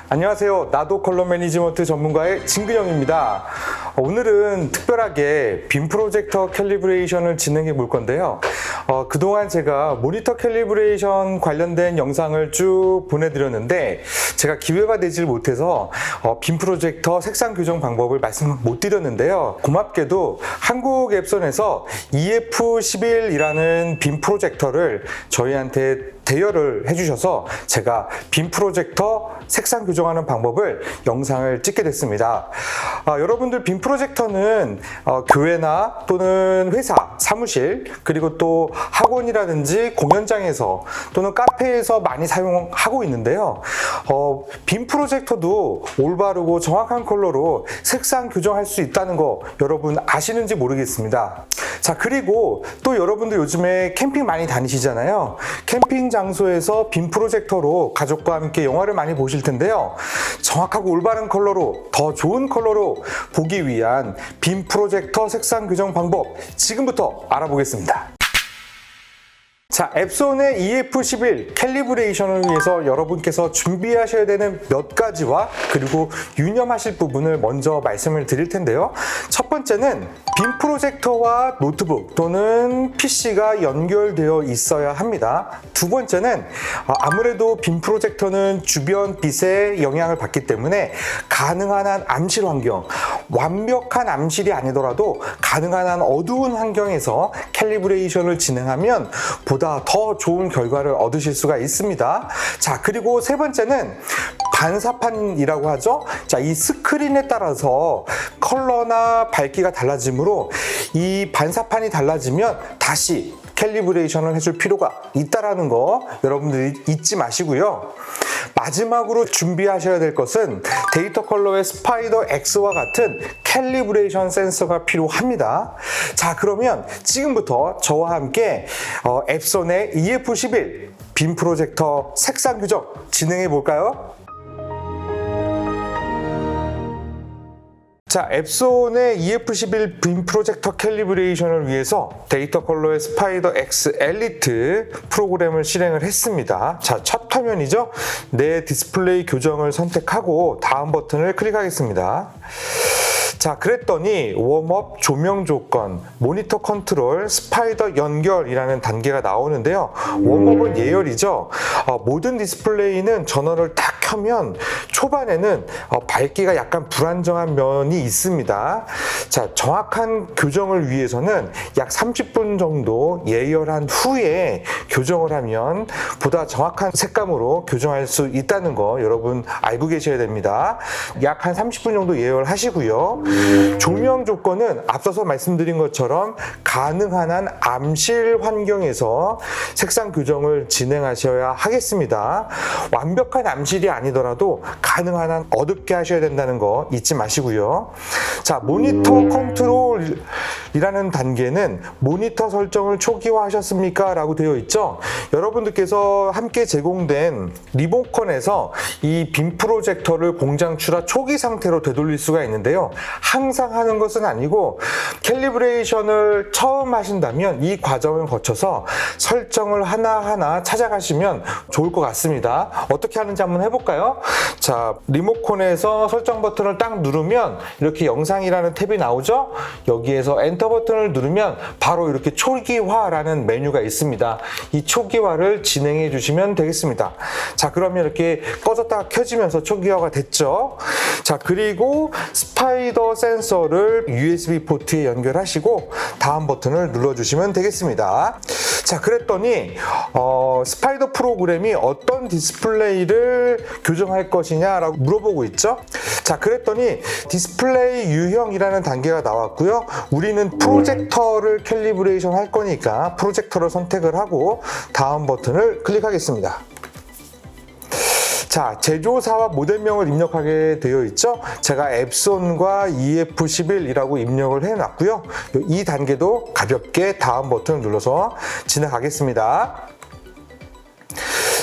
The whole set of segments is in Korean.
안녕하세요. 나도 컬러 매니지먼트 전문가의 진근영입니다. 오늘은 특별하게 빔 프로젝터 캘리브레이션을 진행해 볼 건데요. 그동안 제가 모니터 캘리브레이션 관련된 영상을 쭉 보내드렸는데 제가 기회가 되질 못해서 빔 프로젝터 색상 교정 방법을 말씀 못 드렸는데요. 고맙게도 한국 앱선에서 EF11이라는 빔 프로젝터를 저희한테 대여를 해주셔서 제가 빔 프로젝터 색상 교정하는 방법을 영상을 찍게 됐습니다. 여러분들 빔 프로젝터는 교회나 또는 회사, 사무실, 그리고 또 학원이라든지 공연장에서 또는 카페에서 많이 사용하고 있는데요. 빔 프로젝터도 올바르고 정확한 컬러로 색상 교정할 수 있다는 거 여러분 아시는지 모르겠습니다. 자, 그리고 또 여러분들 요즘에 캠핑 많이 다니시잖아요. 캠핑 장소에서 빔 프로젝터로 가족과 함께 영화를 많이 보실 텐데요. 정확하고 올바른 컬러로, 더 좋은 컬러로 보기 위한 빔 프로젝터 색상 교정 방법 지금부터 알아보겠습니다. 자, 앱손의 EF11 캘리브레이션을 위해서 여러분께서 준비하셔야 되는 몇 가지와 그리고 유념하실 부분을 먼저 말씀을 드릴 텐데요. 첫 번째는 빔 프로젝터와 노트북 또는 PC가 연결되어 있어야 합니다. 두 번째는 아무래도 빔 프로젝터는 주변 빛의 영향을 받기 때문에 가능한 한 암실 환경, 완벽한 암실이 아니더라도 가능한 한 어두운 환경에서 캘리브레이션을 진행하면 보다 더 좋은 결과를 얻으실 수가 있습니다. 자, 그리고 세 번째는 반사판이라고 하죠. 자, 이 스크린에 따라서 컬러나 밝기가 달라지므로 이 반사판이 달라지면 다시 캘리브레이션을 해줄 필요가 있다라는 거 여러분들이 잊지 마시고요. 마지막으로 준비하셔야 될 것은 데이터 컬러의 스파이더 X와 같은 캘리브레이션 센서가 필요합니다. 자, 그러면 지금부터 저와 함께 앱손의 EF11 빔 프로젝터 색상 교정 진행해 볼까요? 자, 앱손의 EF11 빔 프로젝터 캘리브레이션을 위해서 데이터 컬러의 스파이더 X 엘리트 프로그램을 실행을 했습니다. 자, 첫 화면이죠. 내 디스플레이 교정을 선택하고 다음 버튼을 클릭하겠습니다. 자, 그랬더니 웜업, 조명 조건, 모니터 컨트롤, 스파이더 연결이라는 단계가 나오는데요. 웜업은 예열이죠. 모든 디스플레이는 전원을 딱 켜면 초반에는 밝기가 약간 불안정한 면이 있습니다. 자, 정확한 교정을 위해서는 약 30분 정도 예열한 후에 교정을 하면 보다 정확한 색감으로 교정할 수 있다는 거 여러분 알고 계셔야 됩니다. 약 한 30분 정도 예열하시고요. 조명 조건은 앞서서 말씀드린 것처럼 가능한 한 암실 환경에서 색상 교정을 진행하셔야 하겠습니다. 완벽한 암실이 아니더라도 가능한 한 어둡게 하셔야 된다는 거 잊지 마시고요. 자, 모니터 컨트롤이라는 단계는 모니터 설정을 초기화하셨습니까? 라고 되어 있죠. 여러분들께서 함께 제공된 리모컨에서 이 빔 프로젝터를 공장 출하 초기 상태로 되돌릴 수가 있는데요. 항상 하는 것은 아니고 캘리브레이션을 처음 하신다면 이 과정을 거쳐서 설정을 하나하나 찾아가시면 좋을 것 같습니다. 어떻게 하는지 한번 해볼까요? 자, 리모컨에서 설정 버튼을 딱 누르면 이렇게 영상이라는 탭이 나오죠? 여기에서 엔터 버튼을 누르면 바로 이렇게 초기화라는 메뉴가 있습니다. 이 초기화를 진행해 주시면 되겠습니다. 자, 그러면 이렇게 꺼졌다가 켜지면서 초기화가 됐죠? 자, 그리고 스파이더 센서를 USB 포트에 연결하시고 다음 버튼을 눌러주시면 되겠습니다. 자, 그랬더니 스파이더 프로그램이 어떤 디스플레이를 교정할 것이냐라고 물어보고 있죠. 자, 그랬더니 디스플레이 유형이라는 단계가 나왔고요. 우리는 프로젝터를 캘리브레이션 할 거니까 프로젝터를 선택을 하고 다음 버튼을 클릭하겠습니다. 자, 제조사와 모델명을 입력하게 되어 있죠. 제가 앱손과 EF11이라고 입력을 해놨고요. 이 단계도 가볍게 다음 버튼을 눌러서 진행하겠습니다.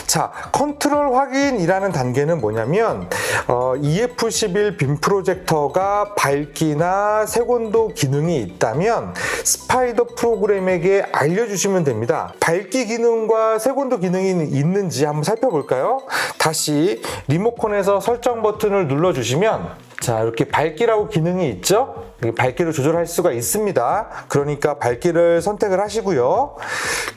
자, 컨트롤 확인이라는 단계는 뭐냐면 EF11 빔 프로젝터가 밝기나 색온도 기능이 있다면 스파이더 프로그램에게 알려주시면 됩니다. 밝기 기능과 색온도 기능이 있는지 한번 살펴볼까요? 다시 리모컨에서 설정 버튼을 눌러주시면 자, 이렇게 밝기라고 기능이 있죠? 밝기를 조절할 수가 있습니다. 그러니까 밝기를 선택을 하시고요.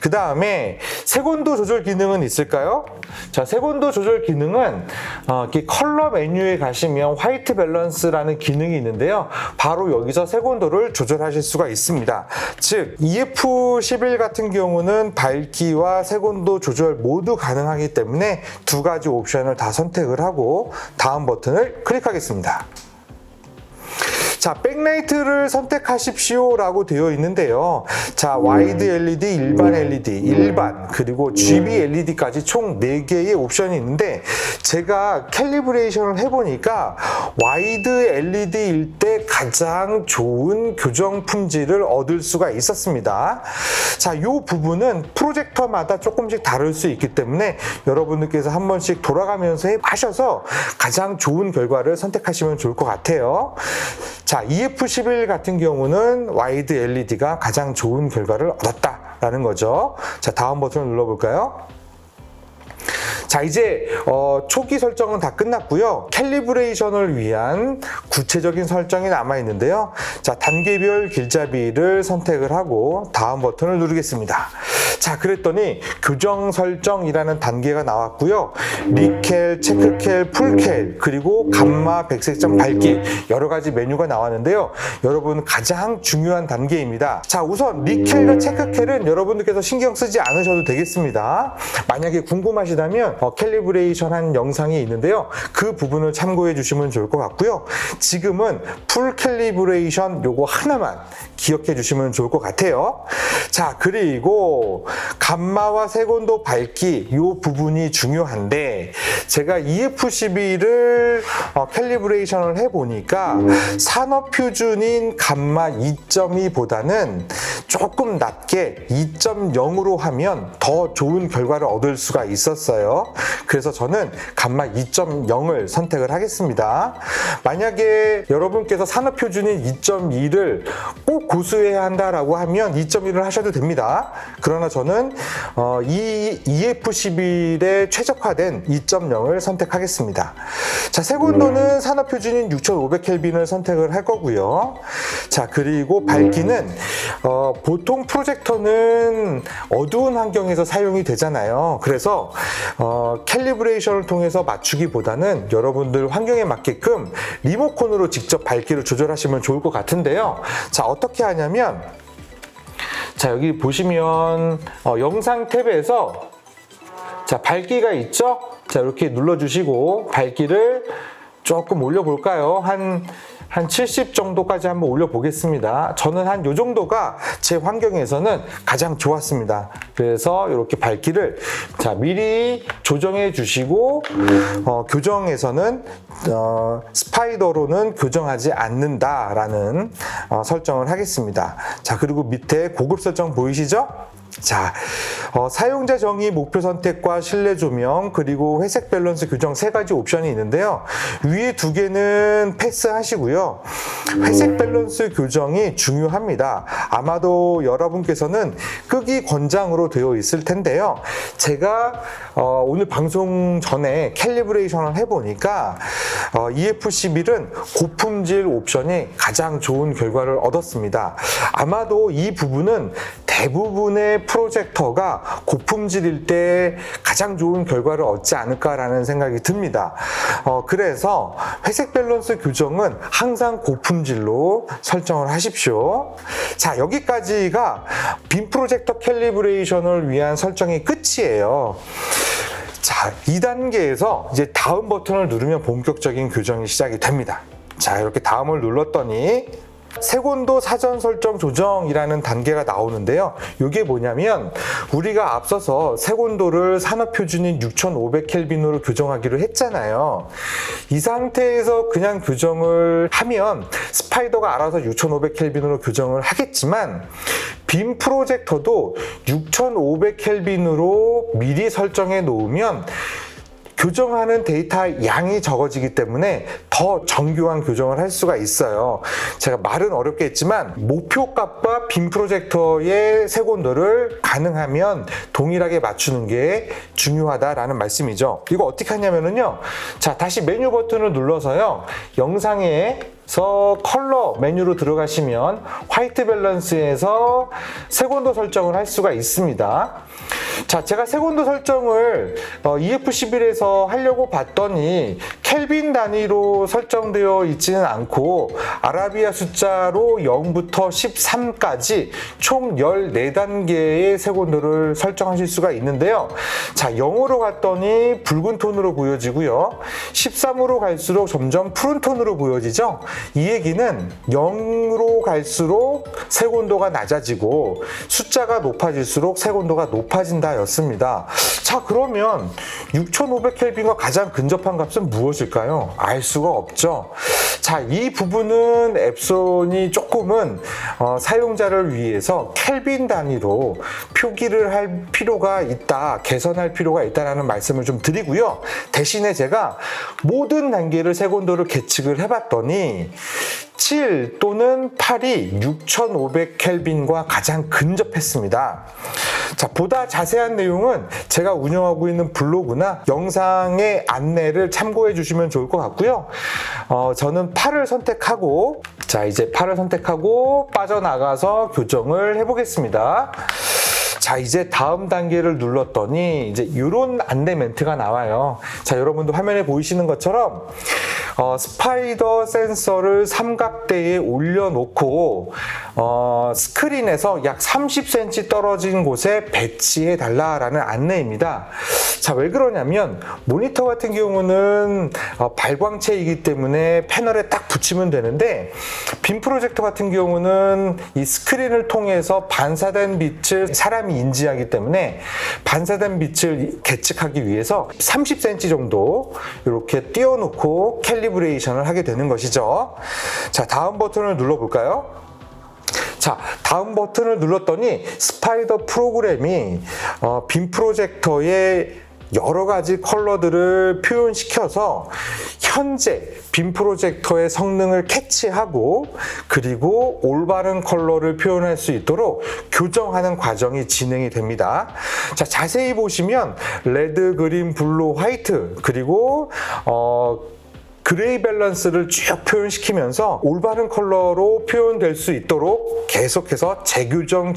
그 다음에 색온도 조절 기능은 있을까요? 자, 색온도 조절 기능은 이렇게 컬러 메뉴에 가시면 화이트 밸런스라는 기능이 있는데요. 바로 여기서 색온도를 조절하실 수가 있습니다. 즉, EF11 같은 경우는 밝기와 색온도 조절 모두 가능하기 때문에 두 가지 옵션을 다 선택을 하고 다음 버튼을 클릭하겠습니다. 자, 백라이트를 선택하십시오 라고 되어 있는데요. 자, 와이드 LED, 일반 LED, 일반, 그리고 GB LED까지 총 4개의 옵션이 있는데 제가 캘리브레이션을 해보니까 와이드 LED일 때 가장 좋은 교정 품질을 얻을 수가 있었습니다. 자, 이 부분은 프로젝터마다 조금씩 다를 수 있기 때문에 여러분들께서 한 번씩 돌아가면서 하셔서 가장 좋은 결과를 선택하시면 좋을 것 같아요. 자, EF11 같은 경우는 와이드 LED가 가장 좋은 결과를 얻었다라는 거죠. 자, 다음 버튼을 눌러볼까요? 자, 이제 초기 설정은 다 끝났고요. 캘리브레이션을 위한 구체적인 설정이 남아 있는데요. 자, 단계별 길잡이를 선택을 하고 다음 버튼을 누르겠습니다. 자, 그랬더니 교정 설정이라는 단계가 나왔고요. 리켈, 체크켈, 풀켈, 그리고 감마, 백색점, 밝기 여러 가지 메뉴가 나왔는데요. 여러분 가장 중요한 단계입니다. 자, 우선 리켈과 체크켈은 여러분들께서 신경 쓰지 않으셔도 되겠습니다. 만약에 궁금하시다면 캘리브레이션 한 영상이 있는데요. 그 부분을 참고해 주시면 좋을 것 같고요. 지금은 풀 캘리브레이션 요거 하나만 기억해 주시면 좋을 것 같아요. 자, 그리고 감마와 색온도 밝기 요 부분이 중요한데 제가 EF11을 캘리브레이션을 해보니까 산업 표준인 감마 2.2보다는 조금 낮게 2.0으로 하면 더 좋은 결과를 얻을 수가 있었어요. 그래서 저는 감마 2.0을 선택을 하겠습니다. 만약에 여러분께서 산업 표준인 2.2를 꼭 고수해야 한다라고 하면 2.1을 하셔도 됩니다. 그러나 저는 이 EF11에 최적화된 2.0을 선택하겠습니다. 자, 색온도는 산업 표준인 6500켈빈을 선택을 할 거고요. 자, 그리고 밝기는 보통 프로젝터는 어두운 환경에서 사용이 되잖아요. 그래서 캘리브레이션을 통해서 맞추기보다는 여러분들 환경에 맞게끔 리모컨으로 직접 밝기를 조절하시면 좋을 것 같은데요. 자, 어떻게 하냐면 자, 여기 보시면 영상 탭에서 자, 밝기가 있죠? 자, 이렇게 눌러주시고 밝기를 조금 올려볼까요? 한 70 정도까지 한번 올려보겠습니다. 저는 한 요 정도가 제 환경에서는 가장 좋았습니다. 그래서 이렇게 밝기를 자, 미리 조정해 주시고 교정에서는 스파이더로는 교정하지 않는다라는 설정을 하겠습니다. 자, 그리고 밑에 고급 설정 보이시죠? 자, 사용자 정의, 목표 선택과 실내 조명, 그리고 회색 밸런스 교정 세 가지 옵션이 있는데요. 위에 두 개는 패스하시고요. 회색 밸런스 교정이 중요합니다. 아마도 여러분께서는 끄기 권장으로 되어 있을 텐데요. 제가 오늘 방송 전에 캘리브레이션을 해보니까 EF11은 고품질 옵션이 가장 좋은 결과를 얻었습니다. 아마도 이 부분은 대부분의 프로젝터가 고품질일 때 가장 좋은 결과를 얻지 않을까라는 생각이 듭니다. 그래서 회색 밸런스 교정은 항상 고품질로 설정을 하십시오. 자, 여기까지가 빔 프로젝터 캘리브레이션을 위한 설정이 끝이에요. 자, 2단계에서 이제 다음 버튼을 누르면 본격적인 교정이 시작이 됩니다. 자, 이렇게 다음을 눌렀더니 색온도 사전 설정 조정이라는 단계가 나오는데요. 이게 뭐냐면 우리가 앞서서 색온도를 산업 표준인 6500켈빈으로 교정하기로 했잖아요. 이 상태에서 그냥 교정을 하면 스파이더가 알아서 6500켈빈으로 교정을 하겠지만 빔 프로젝터도 6500켈빈으로 미리 설정해 놓으면 교정하는 데이터 양이 적어지기 때문에 더 정교한 교정을 할 수가 있어요. 제가 말은 어렵게 했지만 목표값과 빔 프로젝터의 색온도를 가능하면 동일하게 맞추는 게 중요하다라는 말씀이죠. 이거 어떻게 하냐면요. 자, 다시 메뉴 버튼을 눌러서요. 영상에서 컬러 메뉴로 들어가시면 화이트 밸런스에서 색온도 설정을 할 수가 있습니다. 자, 제가 색온도 설정을 EF11에서 하려고 봤더니 켈빈 단위로 설정되어 있지는 않고 아라비아 숫자로 0부터 13까지 총 14단계의 색온도를 설정하실 수가 있는데요. 자, 0으로 갔더니 붉은 톤으로 보여지고요. 13으로 갈수록 점점 푸른 톤으로 보여지죠. 이 얘기는 0으로 갈수록 색온도가 낮아지고 숫자가 높아질수록 색온도가 높아진다 였습니다. 자, 그러면 6500켈빈과 가장 근접한 값은 무엇일까요? 알 수가 없죠. 자, 이 부분은 앱손이 조금은 사용자를 위해서 켈빈 단위로 표기를 할 필요가 있다, 개선할 필요가 있다라는 말씀을 좀 드리고요. 대신에 제가 모든 단계를 색온도를 계측을 해봤더니 7 또는 8이 6500켈빈과 가장 근접했습니다. 자, 보다 자세한 내용은 제가 운영하고 있는 블로그나 영상의 안내를 참고해 주시면 좋을 것 같고요. 저는 8을 선택하고, 자, 이제 8을 선택하고 빠져나가서 교정을 해보겠습니다. 자, 이제 다음 단계를 눌렀더니 이제 이런 안내 멘트가 나와요. 자, 여러분도 화면에 보이시는 것처럼 스파이더 센서를 삼각대에 올려놓고 스크린에서 약 30cm 떨어진 곳에 배치해 달라라는 안내입니다. 자, 왜 그러냐면 모니터 같은 경우는 발광체이기 때문에 패널에 딱 붙이면 되는데 빔 프로젝터 같은 경우는 이 스크린을 통해서 반사된 빛을 사람이 인지하기 때문에 반사된 빛을 계측하기 위해서 30cm 정도 이렇게 띄워놓고 캘리브레이션을 하게 되는 것이죠. 자, 다음 버튼을 눌러볼까요? 자, 다음 버튼을 눌렀더니 스파이더 프로그램이 빔 프로젝터의 여러 가지 컬러들을 표현시켜서 현재 빔 프로젝터의 성능을 캐치하고 그리고 올바른 컬러를 표현할 수 있도록 교정하는 과정이 진행이 됩니다. 자, 자세히 보시면 레드, 그린, 블루, 화이트 그리고 그레이 밸런스를 쭉 표현시키면서 올바른 컬러로 표현될 수 있도록 계속해서 재교정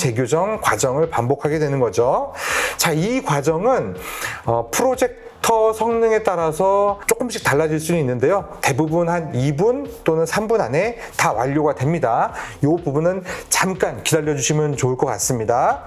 과정을 반복하게 되는 거죠. 자, 이 과정은 프로젝터 성능에 따라서 조금씩 달라질 수는 있는데요. 대부분 한 2분 또는 3분 안에 다 완료가 됩니다. 이 부분은 잠깐 기다려 주시면 좋을 것 같습니다.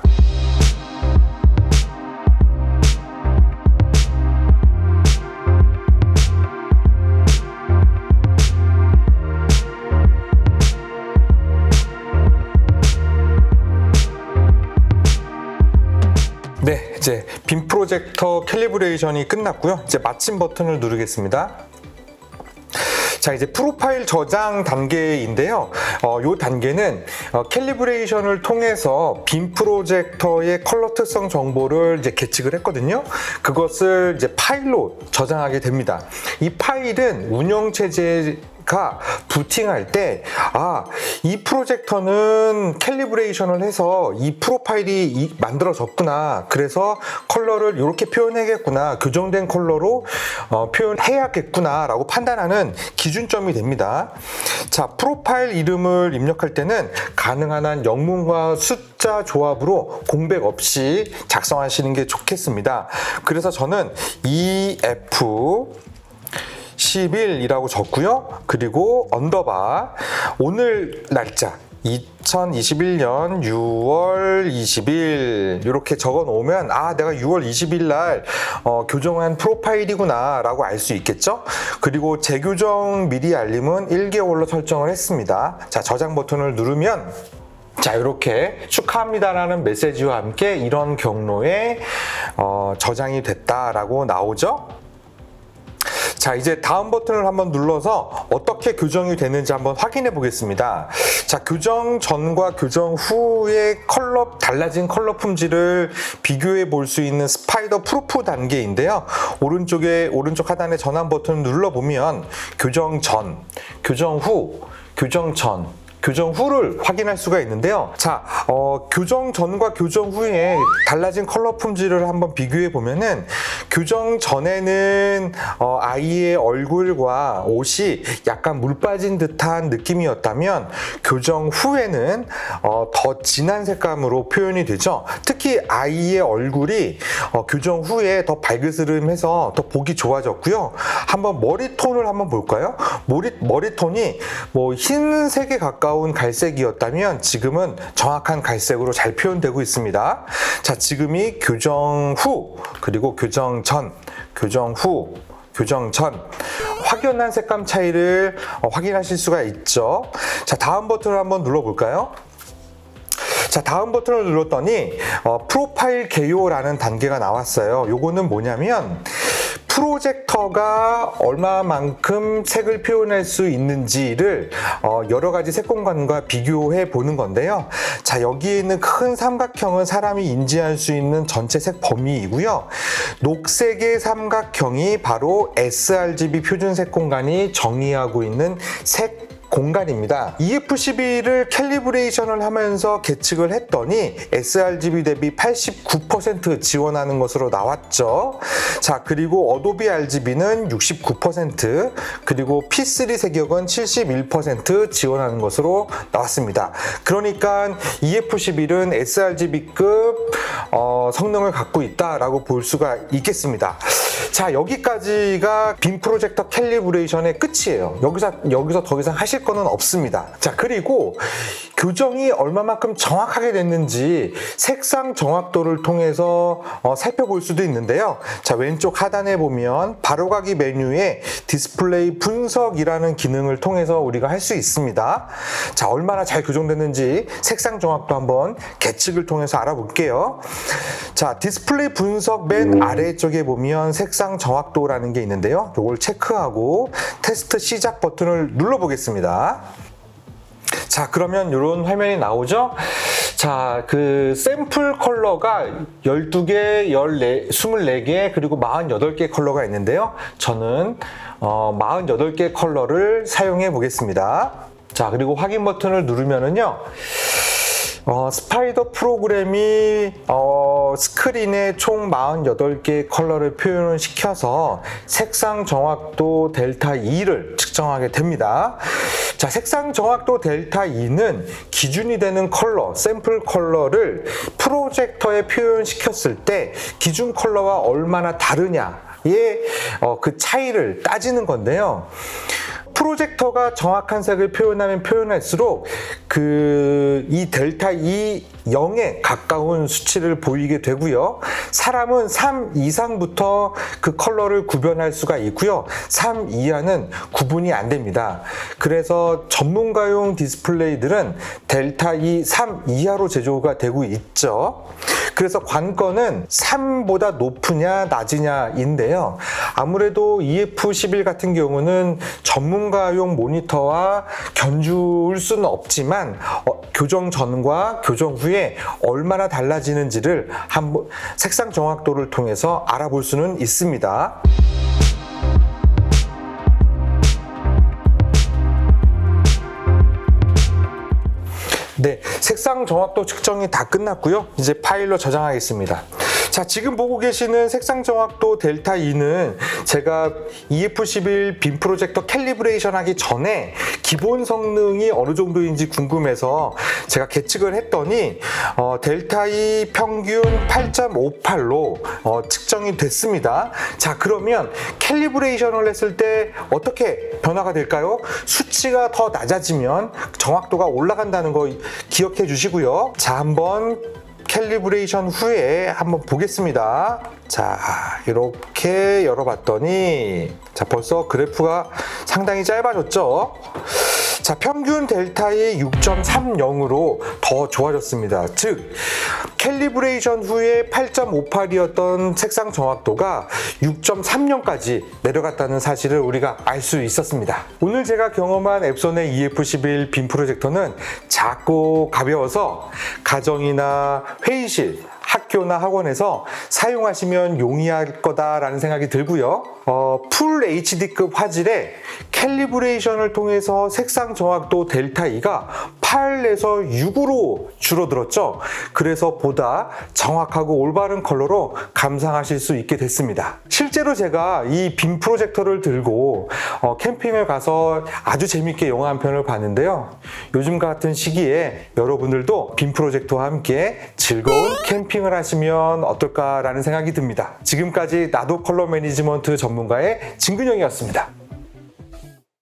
네, 이제 빔 프로젝터 캘리브레이션이 끝났고요. 이제 마침 버튼을 누르겠습니다. 자, 이제 프로파일 저장 단계인데요. 이 단계는 캘리브레이션을 통해서 빔 프로젝터의 컬러 특성 정보를 이제 계측을 했거든요. 그것을 이제 파일로 저장하게 됩니다. 이 파일은 운영체제가 부팅할 때 이 프로젝터는 캘리브레이션을 해서 이 프로파일이 만들어졌구나, 그래서 컬러를 이렇게 표현해야겠구나, 교정된 컬러로 표현해야겠구나 라고 판단하는 기준점이 됩니다. 자, 프로파일 이름을 입력할 때는 가능한 한 영문과 숫자 조합으로 공백 없이 작성하시는 게 좋겠습니다. 그래서 저는 EF11이라고 적고요. 그리고 언더바 오늘 날짜 2021년 6월 20일 이렇게 적어 놓으면 내가 6월 20일 날 교정한 프로파일이구나 라고 알 수 있겠죠. 그리고 재교정 미리 알림은 1개월로 설정을 했습니다. 자, 저장 버튼을 누르면 자, 이렇게 축하합니다라는 메시지와 함께 이런 경로에 저장이 됐다라고 나오죠. 자, 이제 다음 버튼을 한번 눌러서 어떻게 교정이 되는지 한번 확인해 보겠습니다. 자, 교정 전과 교정 후의 달라진 컬러 품질을 비교해 볼 수 있는 스파이더 프루프 단계인데요. 오른쪽 하단의 전환 버튼을 눌러보면 교정 전, 교정 후, 교정 전, 교정 후를 확인할 수가 있는데요. 자, 교정 전과 교정 후에 달라진 컬러 품질을 한번 비교해 보면은 교정 전에는 아이의 얼굴과 옷이 약간 물 빠진 듯한 느낌이었다면 교정 후에는 더 진한 색감으로 표현이 되죠. 특히 아이의 얼굴이 교정 후에 더 발그스름해서 더 보기 좋아졌고요. 한번 머리톤을 한번 볼까요? 머리톤이 뭐 흰색에 가까운 갈색이었다면 지금은 정확한 갈색으로 잘 표현되고 있습니다. 자, 지금이 교정 후, 그리고 교정 전, 교정 후, 교정 전 확연한 색감 차이를 확인하실 수가 있죠. 자, 다음 버튼을 한번 눌러볼까요? 자, 다음 버튼을 눌렀더니 프로파일 개요라는 단계가 나왔어요. 요거는 뭐냐면 프로젝터가 얼마만큼 색을 표현할 수 있는지를 여러 가지 색공간과 비교해 보는 건데요. 자, 여기에 있는 큰 삼각형은 사람이 인지할 수 있는 전체 색 범위이고요. 녹색의 삼각형이 바로 sRGB 표준 색공간이 정의하고 있는 색 공간입니다. EF11을 캘리브레이션을 하면서 계측을 했더니 sRGB 대비 89% 지원하는 것으로 나왔죠. 자, 그리고 어도비 RGB는 69%, 그리고 P3 색역은 71% 지원하는 것으로 나왔습니다. 그러니까 EF11은 sRGB급 성능을 갖고 있다라고 볼 수가 있겠습니다. 자, 여기까지가 빔 프로젝터 캘리브레이션의 끝이에요. 여기서 더 이상 하실 거는 없습니다. 자, 그리고 교정이 얼마만큼 정확하게 됐는지 색상 정확도를 통해서 살펴볼 수도 있는데요. 자, 왼쪽 하단에 보면 바로가기 메뉴에 디스플레이 분석이라는 기능을 통해서 우리가 할 수 있습니다. 자, 얼마나 잘 교정됐는지 색상 정확도 한번 계측을 통해서 알아볼게요. 자, 디스플레이 분석 맨 아래쪽에 보면 색상 정확도라는 게 있는데요. 이걸 체크하고 테스트 시작 버튼을 눌러보겠습니다. 자, 그러면 이런 화면이 나오죠? 자, 그 샘플 컬러가 12개, 24개, 그리고 48개 컬러가 있는데요. 저는 48개 컬러를 사용해 보겠습니다. 자, 그리고 확인 버튼을 누르면은요. 스파이더 프로그램이 스크린에 총 48개의 컬러를 표현을 시켜서 색상 정확도 델타 2를 측정하게 됩니다. 자, 색상 정확도 델타 2는 기준이 되는 컬러, 샘플 컬러를 프로젝터에 표현시켰을 때 기준 컬러와 얼마나 다르냐의 그 차이를 따지는 건데요. 프로젝터가 정확한 색을 표현하면 표현할수록 이 델타 2 0에 가까운 수치를 보이게 되고요. 사람은 3 이상부터 그 컬러를 구별할 수가 있고요. 3 이하는 구분이 안 됩니다. 그래서 전문가용 디스플레이들은 델타 2 3 이하로 제조가 되고 있죠. 그래서 관건은 3보다 높으냐 낮으냐인데요. 아무래도 EF11 같은 경우는 전문가용 모니터와 견줄 수는 없지만 교정 전과 교정 후에 얼마나 달라지는지를 한번 색상 정확도를 통해서 알아볼 수는 있습니다. 네, 색상 정확도 측정이 다 끝났고요. 이제 파일로 저장하겠습니다. 자, 지금 보고 계시는 색상 정확도 델타 2는 제가 EF11 빔 프로젝터 캘리브레이션 하기 전에 기본 성능이 어느 정도인지 궁금해서 제가 계측을 했더니 델타 2 평균 8.58로 측정이 됐습니다. 자, 그러면 캘리브레이션을 했을 때 어떻게 변화가 될까요? 수치가 더 낮아지면 정확도가 올라간다는 거 기억해 주시고요. 자, 한번 캘리브레이션 후에 한번 보겠습니다. 자, 이렇게 열어봤더니 자, 벌써 그래프가 상당히 짧아졌죠. 자, 평균 델타의 6.30으로 더 좋아졌습니다. 즉 캘리브레이션 후에 8.58이었던 색상 정확도가 6.30까지 내려갔다는 사실을 우리가 알 수 있었습니다. 오늘 제가 경험한 앱손의 EF11 빔 프로젝터는 작고 가벼워서 가정이나 회의실, 학교나 학원에서 사용하시면 용이할 거다라는 생각이 들고요. 풀 HD급 화질에 캘리브레이션을 통해서 색상 정확도 델타 E가 8에서 6으로 줄어들었죠. 그래서 보다 정확하고 올바른 컬러로 감상하실 수 있게 됐습니다. 실제로 제가 이 빔 프로젝터를 들고 캠핑을 가서 아주 재밌게 영화 한 편을 봤는데요. 요즘 같은 시기에 여러분들도 빔 프로젝터와 함께 즐거운 캠핑을 하시면 어떨까라는 생각이 듭니다. 지금까지 나도 컬러 매니지먼트 전문가의 진근영이었습니다.